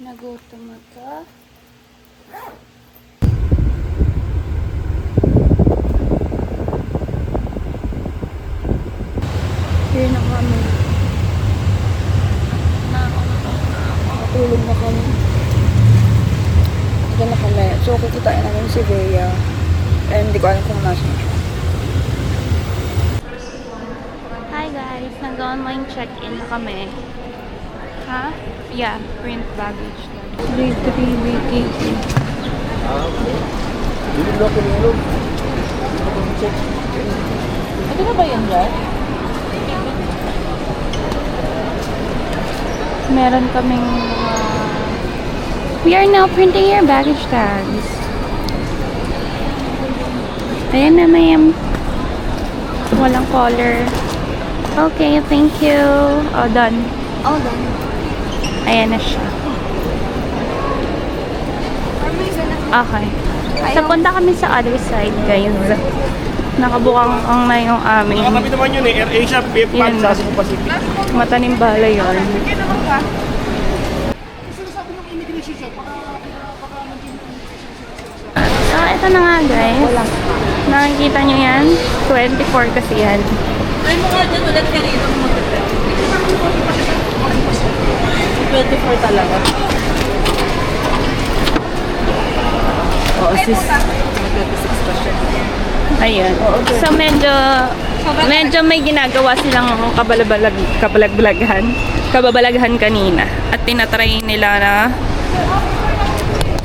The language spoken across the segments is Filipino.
Nagutom ako. Here na kami. Natulog na kami. Ito na kami. So, kikitain namin si Bea. And hindi ko alam kung nasa siya. Hi guys! Nag-online check-in na kami. Ha? Yeah, print baggage. B3, BTC. Ito na ba yan dyan? Meron kaming we are now printing your baggage tags. Ayan na, ma'am. Walang color. Okay, thank you. All done. All done. Ayan na siya. Okay. So, punta kami sa other side, guys. Nakabukang ang na yung aming. Kami naman yun eh, AirAsia, Yun. Cebu Pacific. Matanimbala yun. So, ito na nga, guys. Nakikita nyo yan? 24 kasi yan. Ay mo nga dyan ulit kanina mo mag-prep. 24 talaga. Oo, sis. Mag-26 pa siya. Ayun. So, medyo may ginagawa silang kababalaghan kanina. At tinatry nila na.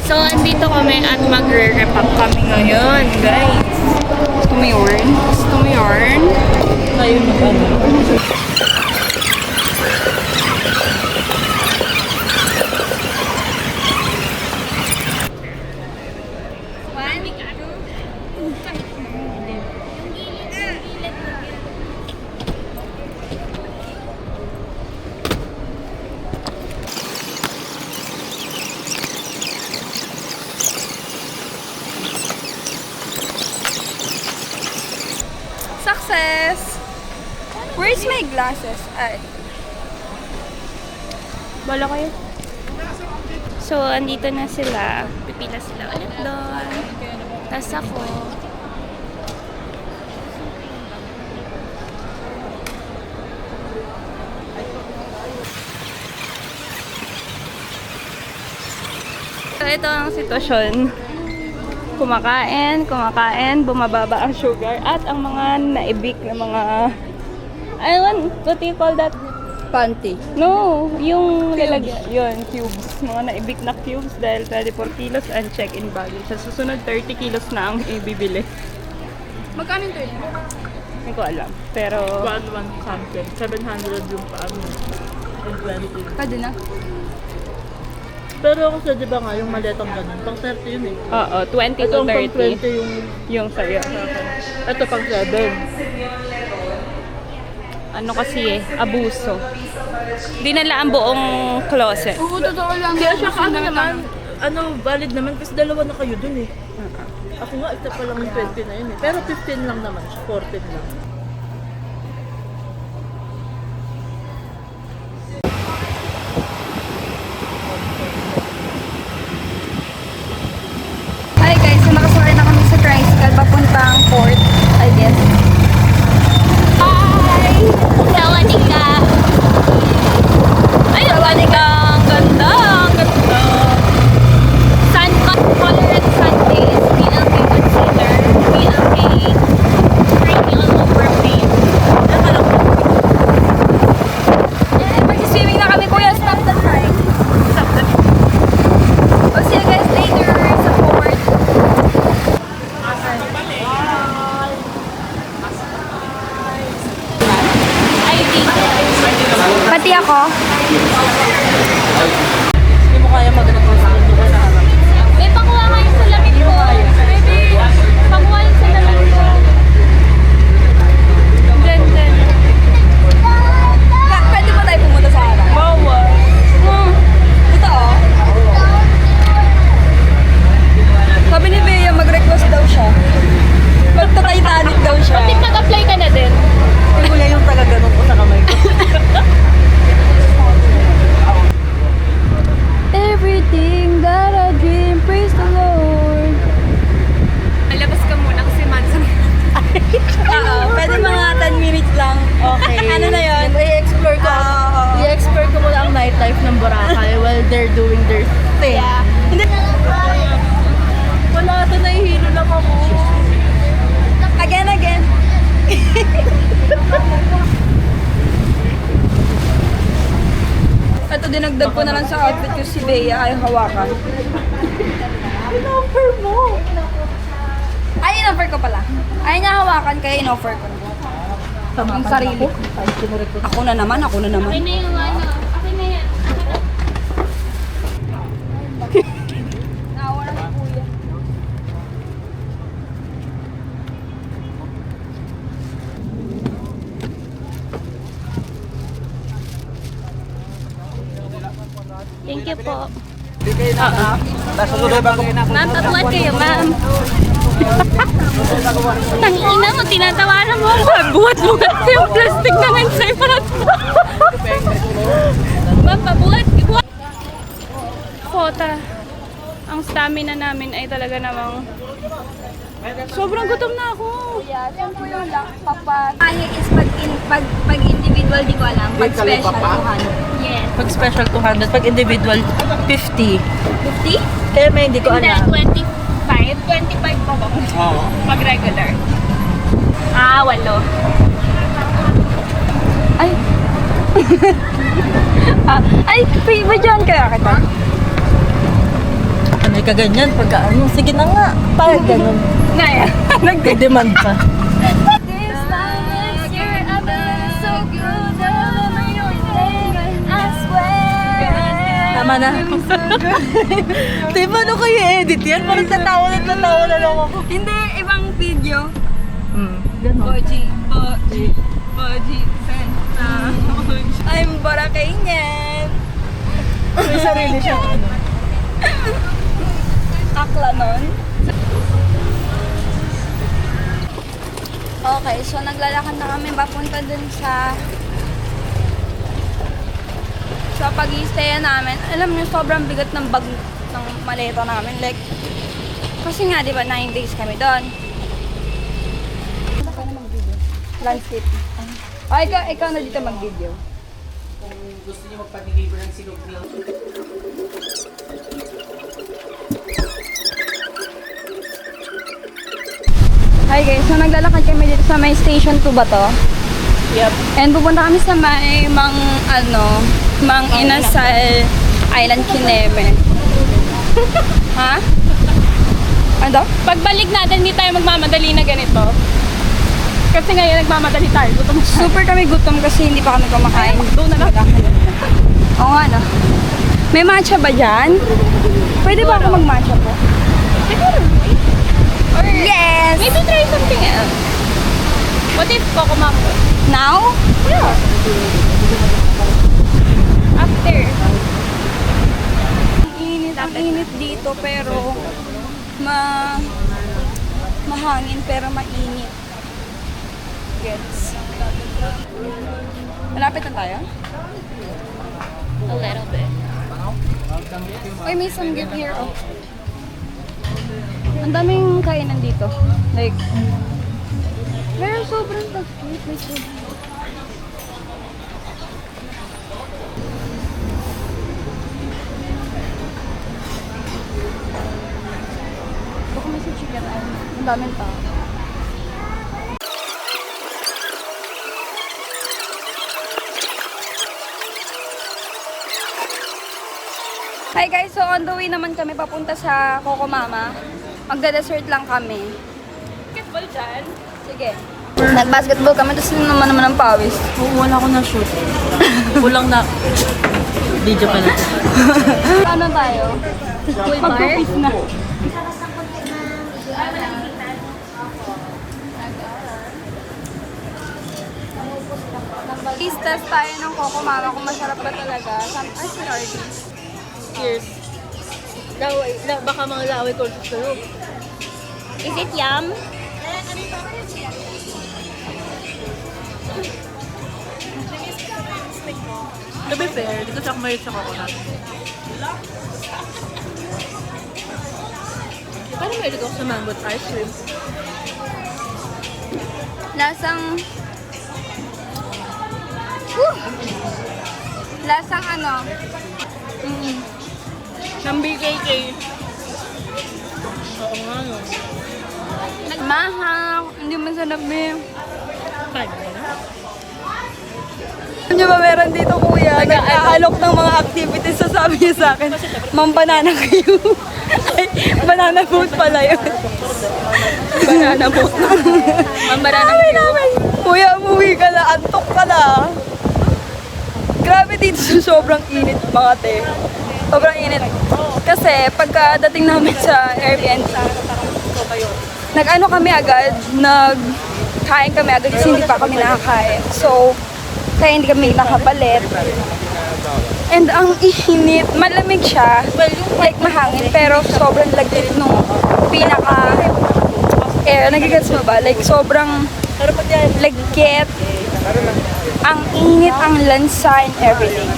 So, andito kami at magre-repack kami ngayon, guys. Gusto mo yarn? Gusto mo yarn? Ngayon mag-ano. Success! Where's my glasses? Ay. Bala kayo. So, andito na sila. Pipila sila ulit doon. Tapos ako. So, ito ang sitwasyon. Kumakain, bumababa ang sugar at ang mga naibik na mga what do you call that? Panty. No, yung lalagyan, yun, cubes. Mga naibik na cubes dahil 24 kilos and check-in baggage. Sa susunod, 30 kilos na ang ibibili. Magkano ito yun? Hindi ko alam. Pero, 1 something. 700 yung paano. And 20. pwede na. Pero kasi di ba nga yung maletang ganun, pang 30 yun eh. Oo, 20 Ito to ang pang 30 20 yung sa'yo. Ito pang 7. Ano kasi abuso. Dinala ang buong closet. Oo, totoo lang. Kaya siya ano naman, valid naman kasi dalawa na kayo dun eh. Ako nga, ito pa lang yung 20 na yun eh. Pero 15 lang naman siya, 14 lang. Hi guys, so nakasakay na kami sa tricycle papuntang port, I guess. Hi! Sawadika! Ay, sawadika! Ang ganda! Ang ganda! Sun color and Sundays, PLK concealer, PLK creamy all over Okay. Ano na yun? I-explore ko. I-explore ko muna ang nightlife ng Boracay while they're doing their thing. Yeah. Hindi. Wala ito, nahihilo lang ako. Again. Ito, dinagdag ko na lang sa outfit ko si Bea ay hawakan. In-offer mo. Ay, in-offer ko pala. Ay, niya hawakan kaya in-offer ko na. Yung sarili ko. Ako na naman. Okay na yung ano. Okay na yan. Naawa na si Kuya. Thank you po. Nasusunod ako. Ma'am, pabuhat kayo, ma'am. Tangina mo, tinatawanan mo ako. Buhat-buhat ko yung plastic ng ensay para Ma'am, pabuhat. Kota. Ang stamina namin ay talaga namang sobrang gutom na ako. Yeah, yan po yung Ay, is pag individual, di ko alam. Pag special, 200. Yes. Pag special 200, pag individual 50. 50? Kaya may hindi ko Hindi, alam. 25. 25 po ba? Oo. Pag regular. 8. Ay. Ay, ba dyan kaya kita? Ano ka ganyan? Pagka ano, sige na nga. Parang ganun. Naya. Nag-demand pa. This time next year, I've been so good. I swear. Tama na. Di ba ano kayo edit yan? Parang tatawa na lang ako. Hindi, ibang video. Ganun. Boji, Senta. I'm Boracaynian. May sarili siyang ano. Akla nun. Okay, so naglalakad na kami papunta dun sa pag-i-stay namin. Alam niyo, sobrang bigat ng bag ng maleta namin. Like, kasi nga, di ba, 9 days kami doon. Landscape. Oh, ikaw na dito mag-video. Gusto niyo magpa-deliver ng silog niyo. Hi guys, so naglalakad kami dito sa may station 2 ba to? Yep. And pupunta kami sa may Mang Inasal Island, Kineme. Ha? Ano daw? Pagbalik natin, hindi tayo magmamadali na ganito. Kasi ngayon nagmamadali tayo. Gutom na. Super kami gutom kasi hindi pa kami kumakain. Doon na lang. Oo nga no. May matcha ba dyan? Pwede ba ako mag-matcha po? Siguro. Or Yes! maybe try something else. What if Coco Mango? Now? Yeah. After. Ang init dito pero mahangin pero mainit. Gets. Malapit na tayo? A little bit. Uy, may samgyup here, oh. Ang daming kainan dito. Like, pero sobrang tascute. May sobrang. Baka may sa chicken island. Ang daming tao. Hi guys, so on the way naman kami papunta sa Coco Mama. Magda-dessert lang kami. Basketball dyan. Sige. Nag-basketball kami, tapos naman ang pawis. Oo, wala ko na shoot. Kulang na. Video pala. Ano tayo? Full bar. na. Please test tayo ng Coco Mama kung masarap ba talaga. Ay, sorry. Cheers. Baka mga laway ko sa'yo. Is it yum? To be fair, dito siya kumalit sa coconut. Paano may ako sa mango ice cream? Lasang Lasang ano? Ng BKK. Oo nga, no. Mahal. Hindi masarap eh. Five na. Ano ba meron dito kuya? Nag-aalok ng mga activities sa sabi niya sa akin. Ma'am, banana kayo. Ay, banana boat pala yun. Banana boat. Ma'am, banana namin. Kuya, umuwi ka na. Antok ka na. Grabe dito sa sobrang init mga te. Sobrang init. Kasi pagkadating namin sa Airbnb, nag-ano kami agad, nagkain kami agad kasi hindi pa kami nakakain. So, kaya hindi kami nakapalit. And ang init, malamig siya, like mahangin, pero sobrang lagkit nung pinaka-air. Nagigets mo ba? Like sobrang lagkit. Ang init, ang lansa, and everything.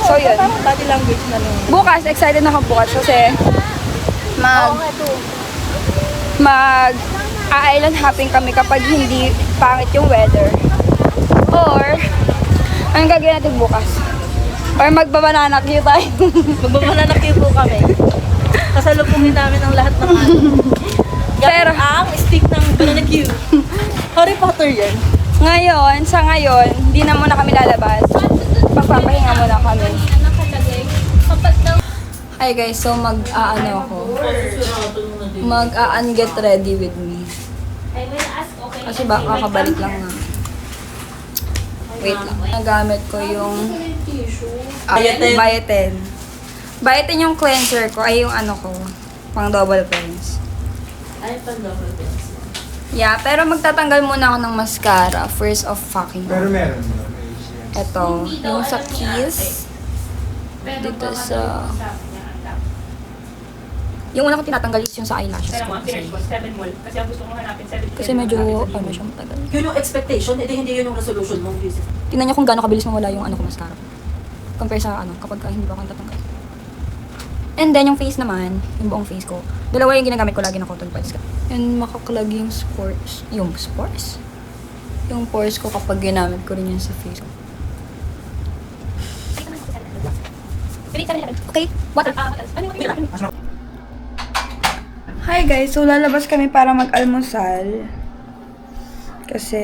So yun. Body language na lang. Bukas, excited na ako bukas kasi mag-island hopping kami kapag hindi pangit yung weather. Or, anong gagawin natin bukas? Or magbabanana queue tayo. Magbabanana queue po kami. Kasalubungin namin ang lahat ng ano. Pero, Ang stick ng banana queue. Harry Potter yan. sa ngayon, hindi na muna kami lalabas. Magpapahinga muna kami. Hi guys, so mag-aano ako. Mag-get ready with me. Kasi baka kakabalik lang na. Wait lang. Nagamit ko yung Biotin. Biotin yung cleanser ko. Ay yung ano ko. Pang double cleanse. Ay, pan-double pencil. Yeah, pero magtatanggal muna ako ng mascara. First of fucking all. Pero meron. Ito. Yung sa kiss. Dito sa... Yung una ko tinatanggal is yung sa eyelashes ko. Kasi medyo, ano siya matagal. Yun yung expectation, hindi yun yung resolution mo. Tingnan niyo kung gaano kabilis mawala yung ano ko mascara. Compare sa ano, kapag hindi ba ako tatanggal. And then yung face naman, yung buong face ko. Dalawa yung ginagamit ko lagi na cotton pads. And makaklag yung spores. Yung spores? Yung pores ko kapag ginamit ko rin yun sa face ko. Okay, water. Hi guys, so lalabas kami para mag-almusal. Kasi,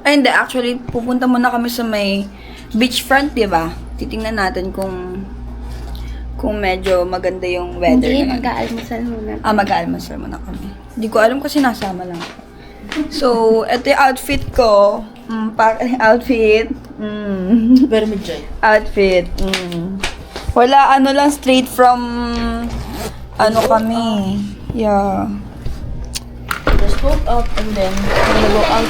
ay hindi, actually, pupunta muna kami sa may beachfront, di ba? Titingnan natin kung medyo maganda yung weather. Hindi, ngayon. mag-aalmusal muna. Mag-aalmusal muna kami. Hindi ko alam kasi nasama lang ako. So, ito yung outfit ko. Outfit. Very mid-joy. Outfit. Wala, ano lang, straight from, ano kami. Yeah. Just woke up and then go out.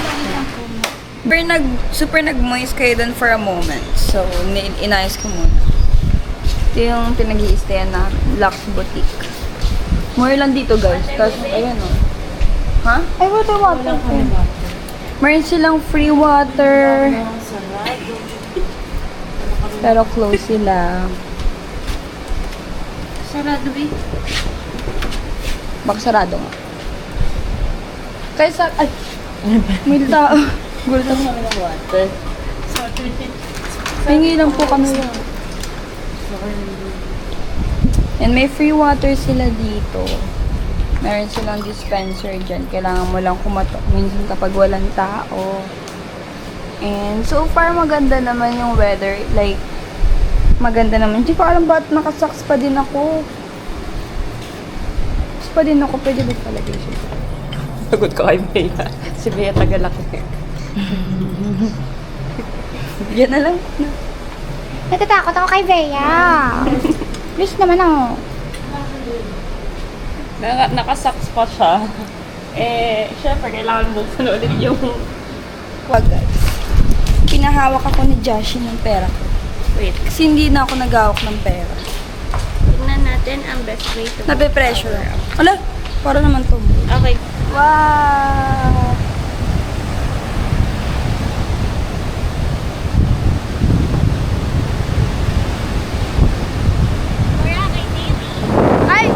Super nag-moist kayo dun for a moment. So, inayos ko muna. Ito yung pinag-i-stayan na Lux Boutique. More lang dito, guys. Tapos, ayan o. Ha? Ay, water. Meron silang free water. Pero close sila. Sarado eh. Baka sarado nga. Kaysa, ay, may tao. Gulat ako. Water. Hingi lang po kami yan. And may free water sila dito. Meron silang dispenser dyan. Kailangan mo lang kumatok minsan kapag walang tao. And so far, maganda naman yung weather. Like, maganda naman. Hindi ko alam ba't nakasocks pa din ako. Pa din ako, pwede ba palagay siya? Pagod ko kay Bea. Si Bea tagalaki. Yan na lang. Natatakot ako kay Bea. Please naman ako. Nakasaks pa siya. Syempre, kailangan mo ulit yung... Wag guys. Pinahawak ako ni Joshi ng pera ko. Wait. Kasi hindi na ako naghawak ng pera. Tingnan natin ang best way to... Nape-pressure. Ala, para naman to. Okay. Wow! Ay!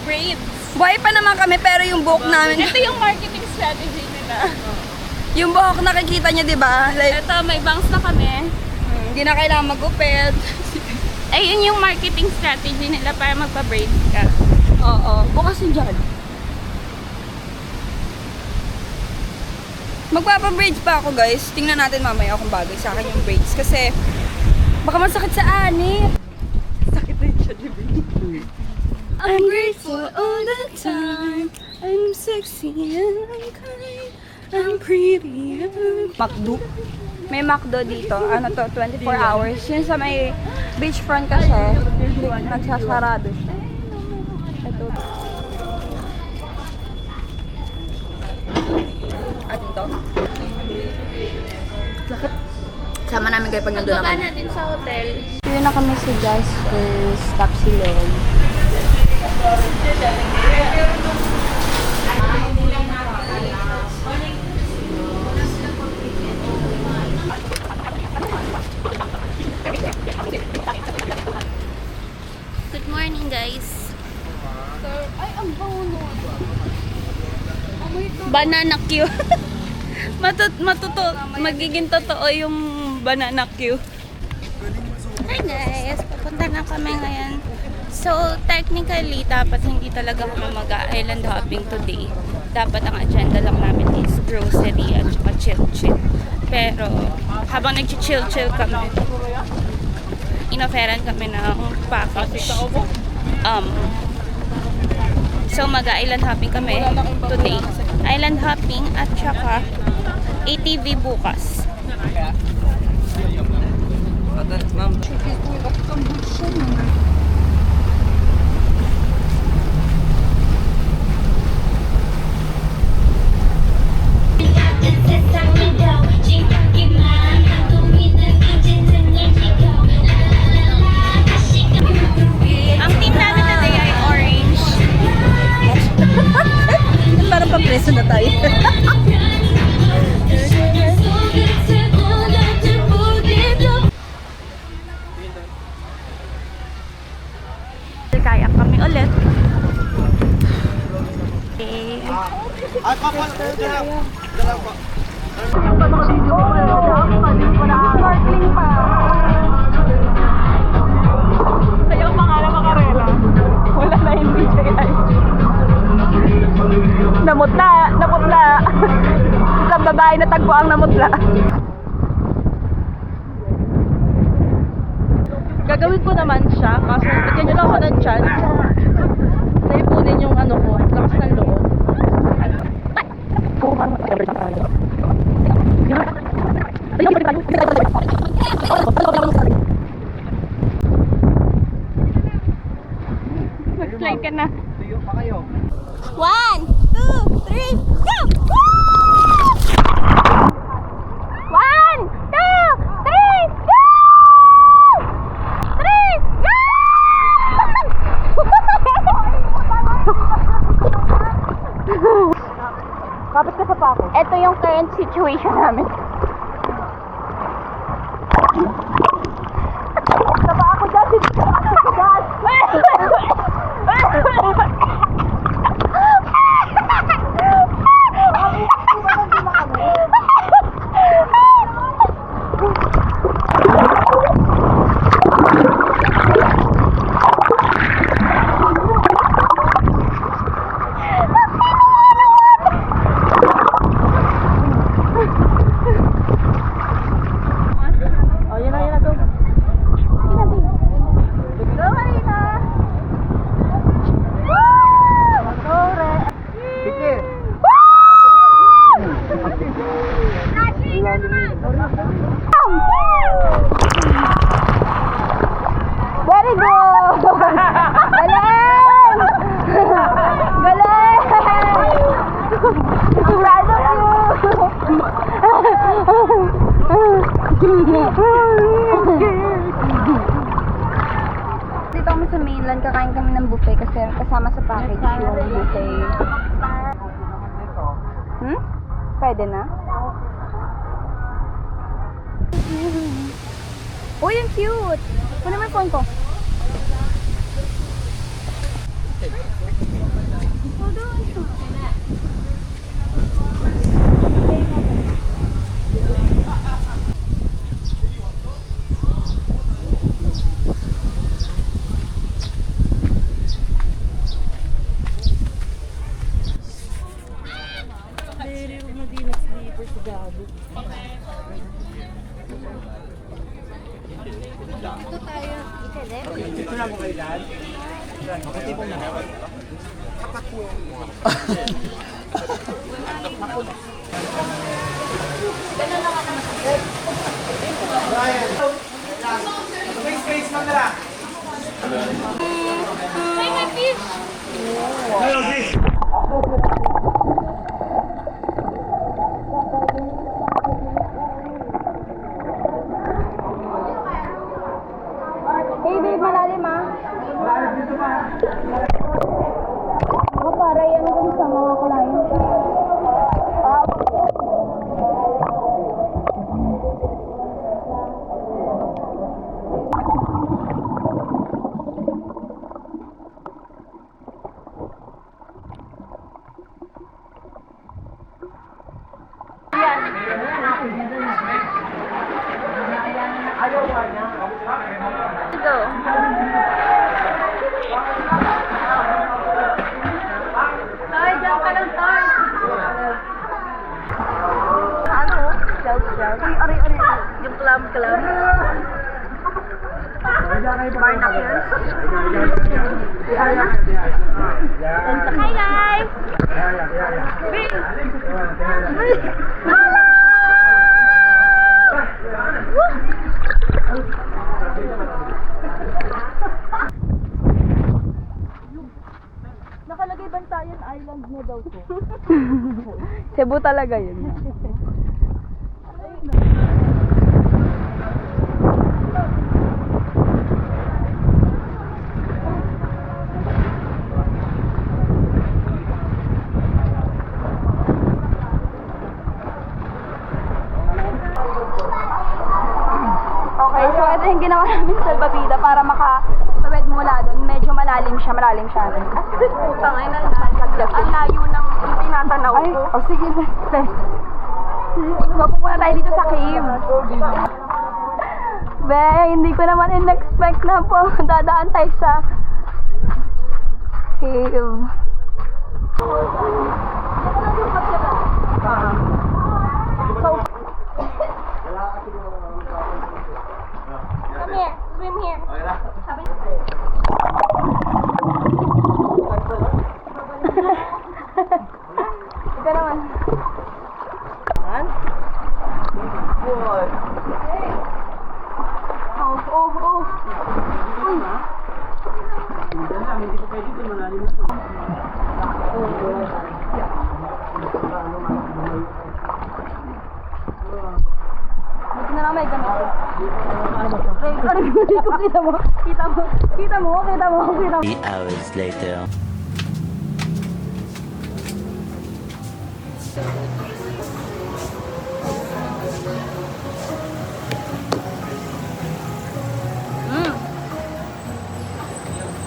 braids. Buhay pa naman kami pero yung buhok namin, Ito yung marketing strategy nila. yung buhok nakikita niyo, di ba? Like, Ito, may bangs na kami. hindi na kailangan magupit. Ayun yung marketing strategy nila para magpa-braids ka. Oo. Bukas yun dyan. Magpapa-braids pa ako, guys. Tingnan natin mamaya kung bagay sa akin yung braids. Kasi, baka masakit sa ani. Sakit na yun siya, di ba? I'm grateful all the time. I'm sexy and I'm kind. I'm pretty. McDo. May McDo dito. Ano to? 24 hours. Yun sa may beachfront kasi. Nagsasarado siya. Ito. At ito. Sama namin kayo pag nandun na Baba kami. natin sa hotel. Yun na kami sa Jasper's Tapsilog. Good morning, guys. Ay, ang bango. Banana Q. Magiging totoo yung banana Q. Hi guys, papunta na kami ngayon. So, technically, dapat hindi talaga kami mag-island hopping today. Dapat ang agenda lang namin is grocery at saka chill-chill. Pero, habang nag-chill-chill kami, inoferan kami ng package. So mag-island hopping kami today. Island hopping at saka ATV bukas. Ang team namin today ay orange. Parang pa-preso na tayo. Kaya kami ulit. Okay. Snorkeling pa. Sa'yo ang pangalan makarela. Wala na yung DJI. Namutla! Namutla! Isang babae na tagpo ang namutla. Gagawin ko naman siya, kaso bigyan nyo lang ako ng chance na ipunin yung ano ko, lakas ng loob. Mag-slide ka na. 1, 2, 3, go! 1, 2, 3, go! 3, go! Kapit ka sa pako. Ito yung current situation namin. Taba ako dyan. Oh, yun na, go. Go, Marina! Very good! Galing! Galing! Proud of Dito kami sa mainland, kakain kami ng buffet kasi kasama sa package yung buffet. Pwede na? Uy, ang cute! Kunin mo yung phone ko. Hey babe, malalim ah. Ako para yan dun sa mga client. Yung clam. Hi guys! Nakalagay Bantayan Island na daw ko. Cebu talaga yun. Okay, so ito yung ginawa namin sa salbabida para makatawid mula doon. Medyo malalim siya. Tangay na ang layo ng tinatanaw ko. Oh, sige. So, pupunta tayo dito sa cave. Be, hindi ko naman in-expect na po. Dadaan tayo sa cave. Come here, swim here. Ito naman. Uy. Buti na lang may ganito. Kita mo. 3 hours later.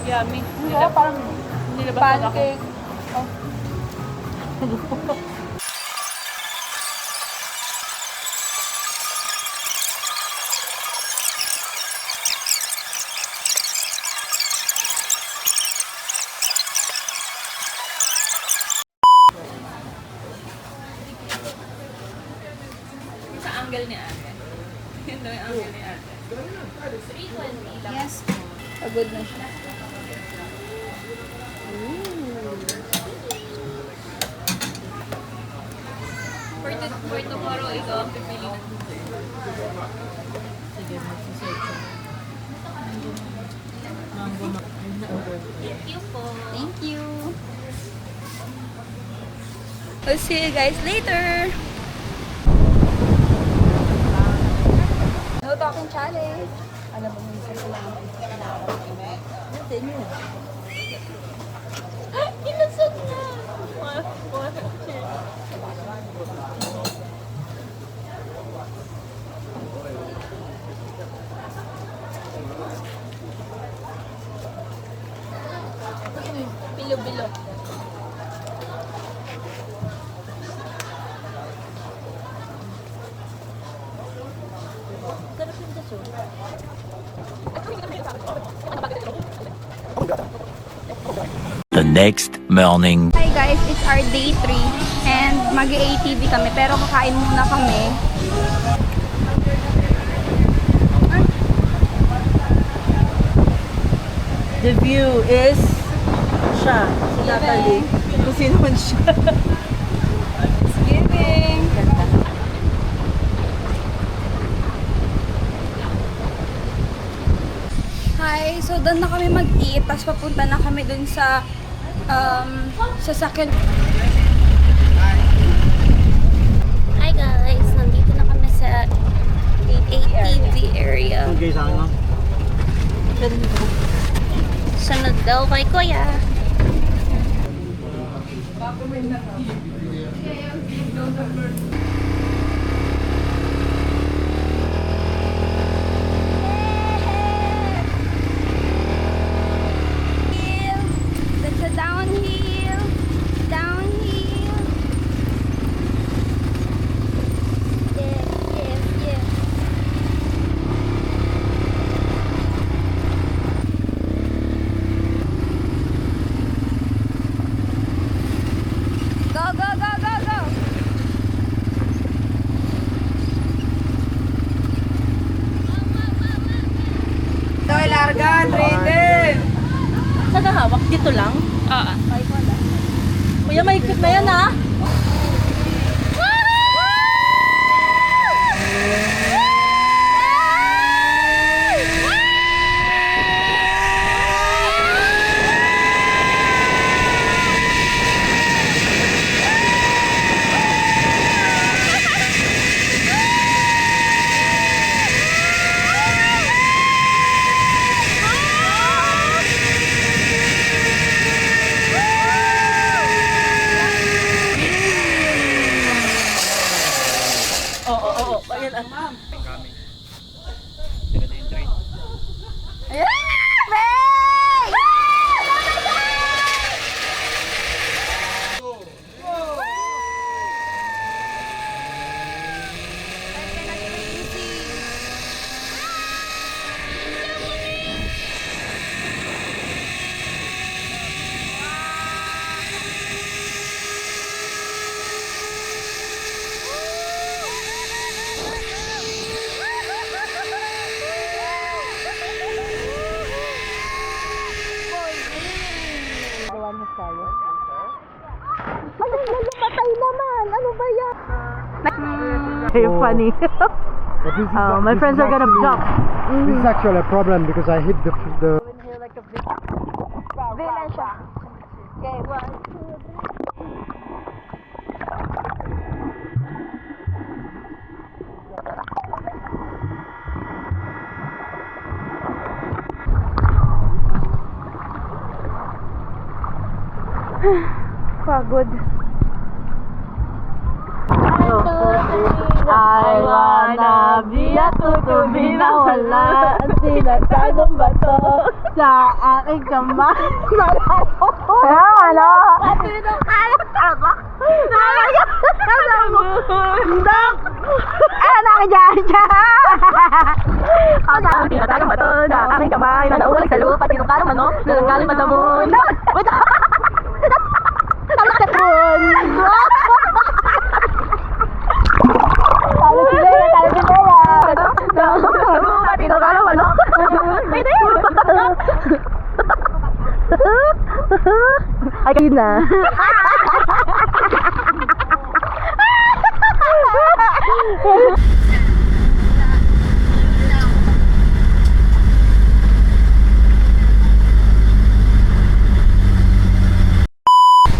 Yummy. Parang Nilabas ako. pancake. Sa angle ni ate. Yun daw yung angle ni ate. Yes. Pagod na siya. For tomorrow, ikaw ang pipili na. Thank you. We'll see you guys later. No talking challenge. Alam mo yung isa lang. Inasot na. Bilo-bilo. The next morning. Hi guys, it's our day 3 and mag-ATV kami pero kakain muna kami. The view is siya, si Natalie. Kung sino man siya. Giving. Hi, so doon na kami mag-eat, tapos papunta na kami doon sa sasakyan. Hi guys, nandito na kami sa ATV area. Okay sa akin, ma'am. Sunod daw kay Kuya. That's a downhill. Downhill. Yes, yes, yes. Go, go, go, go, go. Saan nahawak? Dito lang? Oo. Kuya, mahigpit na yan ah. Oo. Ayan ah, ma'am. Very funny. My friends are gonna jump. This is actually a problem because I hit the Villain siya. Okay, 1, 2, 3. Pagod. I wanna be a tutubi na wala ang tinatagong bato sa aking kamay. Ano? Patinong kaya ka. Bundok! Anak dyan dyan! Ang aking tinatagong bato sa aking kamay na nauulit sa lupa, tinukalo man, no? Nalanggaling man sa mundo. Wait! Ang sakon! Talo si Bea! Tinukalo man, no? Ay, na.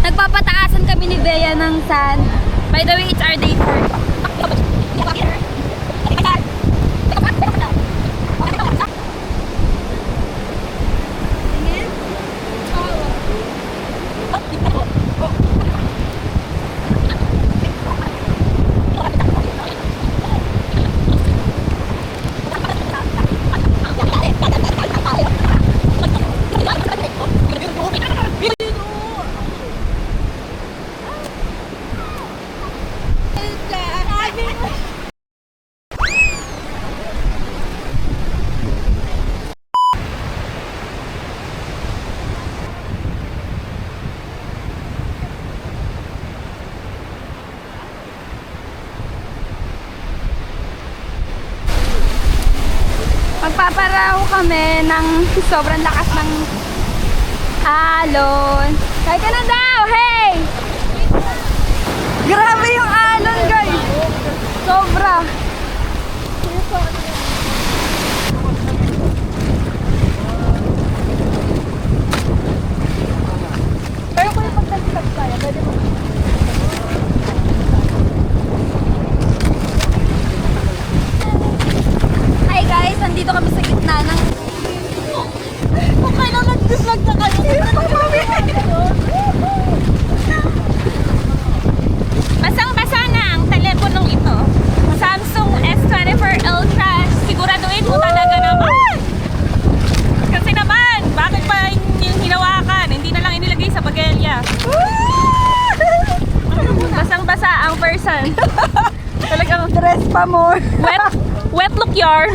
Nagpapataasan kami ni Bea ng sand. By the way, it's our day 4. Magpaparaho kami ng sobrang lakas ng Alon. Kaya ka na daw, hey! Grabe yung alon, guys. Sobra. Pero kung yung pagtagtag tayo, pwede mo. Hi guys, nandito kami sa gitna ng... Kung kailan mag-vlog na kayo, Basang-basa na ang teleponong ito. Samsung S24 Ultra. Siguraduhin mo talaga naman. Kasi naman, bakit pa yung hinawakan? Hindi na lang inilagay sa bagelya. Basang-basa ang person. Talagang dress pa more. wet look yarn.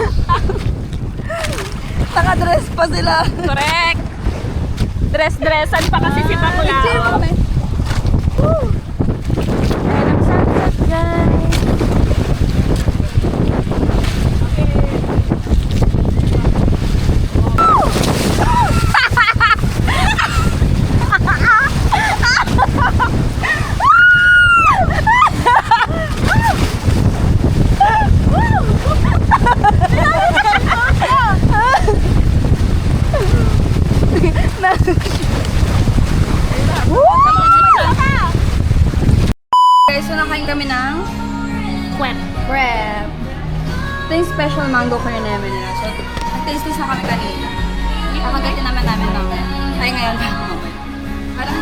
Naka-dress pa sila. Correct. Dress-dressan pa kasi si Pakulao. Ayan ang sunset, guys. Guys, so nakain kami ng Kwep. crab. Ito yung special mango curry namin nila. So, taste na kami kanina. Kakagatin naman namin mamaya. Ay, ngayon. Parang...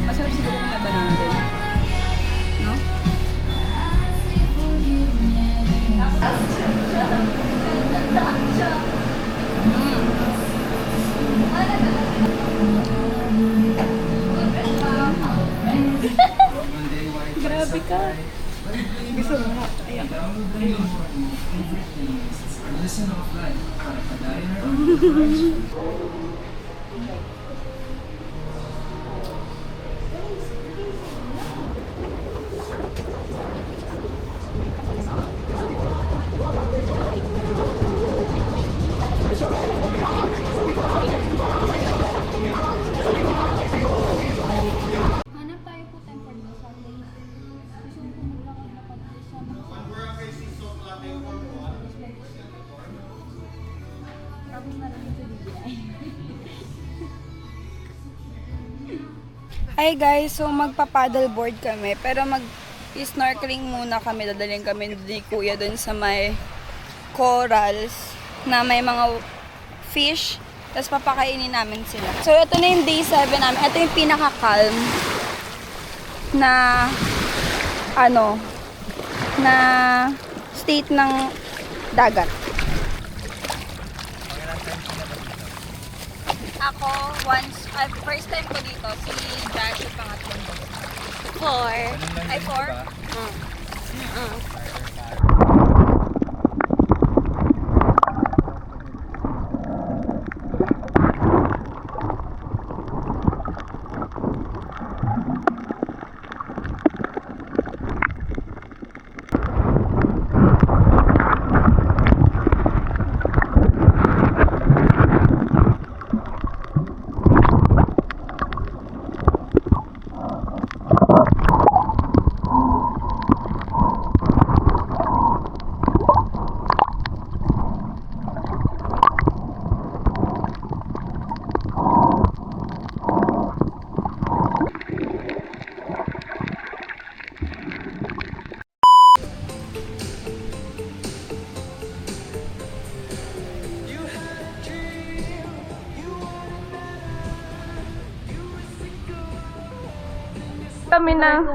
Masarap siguro kung may banana din. No? Grabe ka. Hanap tayo po tempered na Sunday. Gusto ko maglakad na tapos na rin ito DJI. Hi guys, so magpa-paddleboard kami pero mag-snorkeling muna kami. Dadalhin kami ni Kuya dun sa may corals na may mga fish. Tapos papakainin namin sila. So ito na yung day 7 namin. Ito yung pinaka-calm na na state ng dagat. Ako, first time ko dito, si Josh yung pangatlong beses. 4. Ay, 4? Kami ng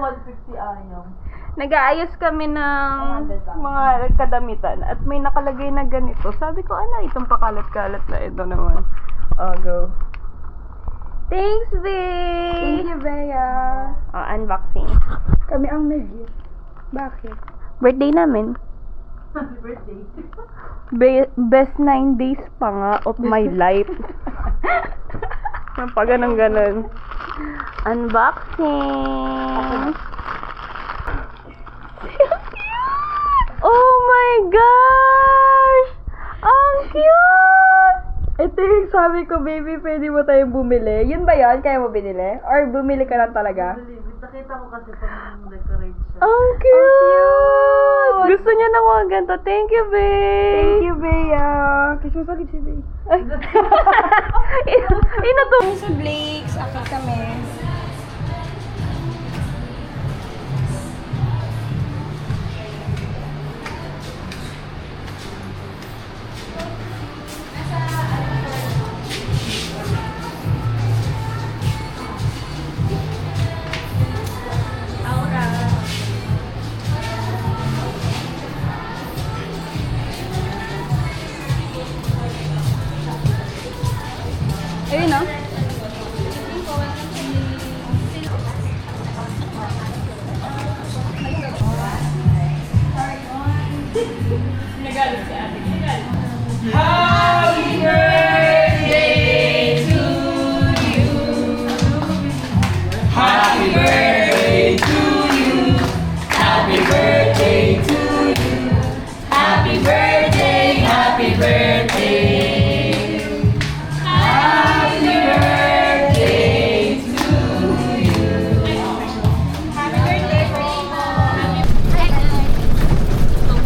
nag-aayos kami ng mga kadamitan at may nakalagay na ganito. Sabi ko, ano itong pakalat-kalat na ito naman. Oh, go. Thanks, Bea! Thank you, Bea. Oh, unboxing. Kami ang nag-gift. Bakit? Birthday namin. Best 9 days pa nga of my life. Pa ganun. Unboxing! Oh my gosh! Ang cute! Ito yung sabi ko, baby, pwede mo tayong bumili. Yun ba yun? Kaya mo binili? Or bumili ka lang talaga? Nakita ko kasi pang decorate siya. Ang cute! Gusto niya ng mga ganito. Thank you, babe! Thank you, Bea! Kiss mo sa lips si Bea. Ay! Inato! Sa Blake's, akit kami. Ayun na.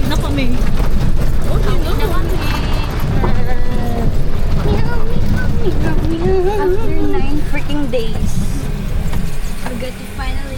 Na kami. After 9 freaking days, we get to finally